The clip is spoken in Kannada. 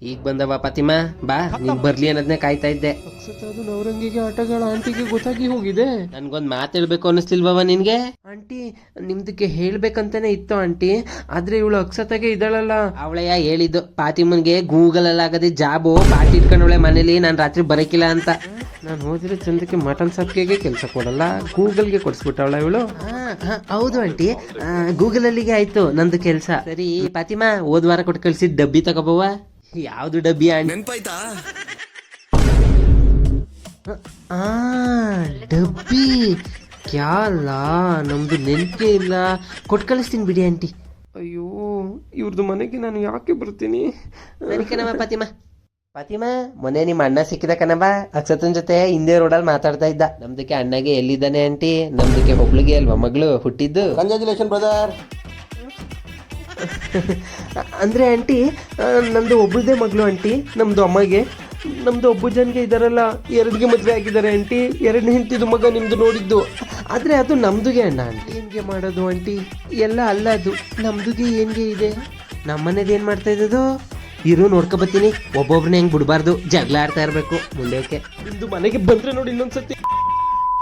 ಈಗ ಬಂದವ ಫಾತಿಮಾ, ಬಾ ನೀನ್ ಬರ್ಲಿ ಅನ್ನೋದನ್ನೇ ಕಾಯ್ತಾ ಇದ್ದೆ. ಅದು ನವರಂಗಿಗೆ ಆಟಗಳ ಆಂಟಿಗೆ ಗೊತ್ತಾಗಿ ಹೋಗಿದೆ. ನನ್ಗೊಂದ್ ಮಾತು ಹೇಳ್ಬೇಕು ಅನ್ನಿಸ್ತಿಲ್ವವ ನಿನ್ಗೆ? ಆಂಟಿ ನಿಮ್ದಕ್ಕೆ ಹೇಳ್ಬೇಕಂತಾನೆ ಇತ್ತು ಆಂಟಿ, ಆದ್ರೆ ಇವಳು ಅಕ್ಷತಾಗೆ ಇದ್ದಾಳಲ್ಲ. ಅವಳೆಯ ಹೇಳಿದ್ದು ಫಾತಿಮನ್ಗೆ ಗೂಗಲ್ ಅಲ್ಲಿ ಆಗದೆ ಜಾಬು ಪಾಟಿ ಇಟ್ಕೊಂಡವಳೆ ಮನೇಲಿ, ನಾನ್ ರಾತ್ರಿ ಬರಕಿಲ್ಲ ಅಂತ. ನಾನು ಹೋದ್ರೆ ಚಂದಕ್ಕೆ ಮಟನ್ ಸಾಪ್ಗೆ ಕೆಲಸ ಕೊಡಲ್ಲ, ಗೂಗಲ್ಗೆ ಕೊಡಿಸ್ಬಿಟ್ಟವಳ ಇವಳು. ಹೌದು ಆಂಟಿ, ಗೂಗಲ್ ಅಲ್ಲಿಗೆ ಆಯ್ತು ನಂದು ಕೆಲ್ಸ. ಸರಿ ಫಾತಿಮಾ, ಹೋದ್ ವಾರ ಕೊಟ್ಟು ಕಳ್ಸಿದ್ ಡಬ್ಬಿ ತಗೋಬವ್ವ. ಯಾವ್ದು ಡಬ್ಬಿ ಆಂಟಿ? ಡಬ್ಬಿ ಕ್ಯಾಲ, ನಮ್ದು ನೆನಪೇ ಇಲ್ಲ. ಕೊಟ್ಟು ಕಳಿಸ್ತೀನಿ ಬಿಡಿ ಆಂಟಿ. ಅಯ್ಯೋ, ಇವ್ರದ್ದು ಮನೆಗೆ ನಾನು ಯಾಕೆ ಬರ್ತೀನಿ? ಸರಿ ಕಣವ ಫಾತಿಮಾ, ಮೊನ್ನೆ ನಿಮ್ಮ ಅಣ್ಣ ಸಿಕ್ಕಿದ ಕಣವ, ಅಕ್ಷತನ್ ಜೊತೆ ಹಿಂದೆ ರೋಡಲ್ಲಿ ಮಾತಾಡ್ತಾ ಇದ್ದ. ನಮ್ದಕ್ಕೆ ಅಣ್ಣಗೆ ಎಲ್ಲಿದ್ದಾನೆ ಆಂಟಿ? ನಮ್ದಕ್ಕೆ ಒಬ್ಳಿಗೆ ಅಲ್ವಾ ಮಗಳು ಹುಟ್ಟಿದ್ದು? Congratulation brother. ಅಂದ್ರೆ ಆಂಟಿ, ನಮ್ದು ಒಬ್ಬಳದೇ ಮಗಳು ಆಂಟಿ. ನಮ್ದು ಅಮ್ಮಗೆ, ನಮ್ದು ಒಬ್ಬ ಜನಗೆ ಇದಾರಲ್ಲ, ಎರಡ್ಗೆ ಮದುವೆ ಆಗಿದ್ದಾರೆ ಆಂಟಿ. ಎರಡನೇ ಹೆಂಡತಿದು ಮಗ ನಿಮ್ದು ನೋಡಿದ್ದು, ಆದ್ರೆ ಅದು ನಮ್ದುಗೆ ಅಣ್ಣ ಆಂಟಿ. ಏನ್ಗೆ ಮಾಡೋದು ಆಂಟಿ? ಎಲ್ಲ ಅಲ್ಲ, ಅದು ನಮ್ದುಗೆ ಏನ್ಗೆ ಇದೆ. ನಮ್ಮನೇದು ಏನ್ ಮಾಡ್ತಾ ಇದ್ದದು? ಇರು ನೋಡ್ಕೊಬತ್ತೀನಿ. ಒಬ್ಬೊಬ್ರನ್ನ ಹೆಂಗ್ ಬಿಡಬಾರ್ದು, ಜಗಳ ಆಡ್ತಾ ಇರ್ಬೇಕು ಮುಂದಕ್ಕೆ. ನಿಮ್ದು ಮನೆಗೆ ಬಂದ್ರೆ ನೋಡಿ ಇನ್ನೊಂದ್ಸತಿ.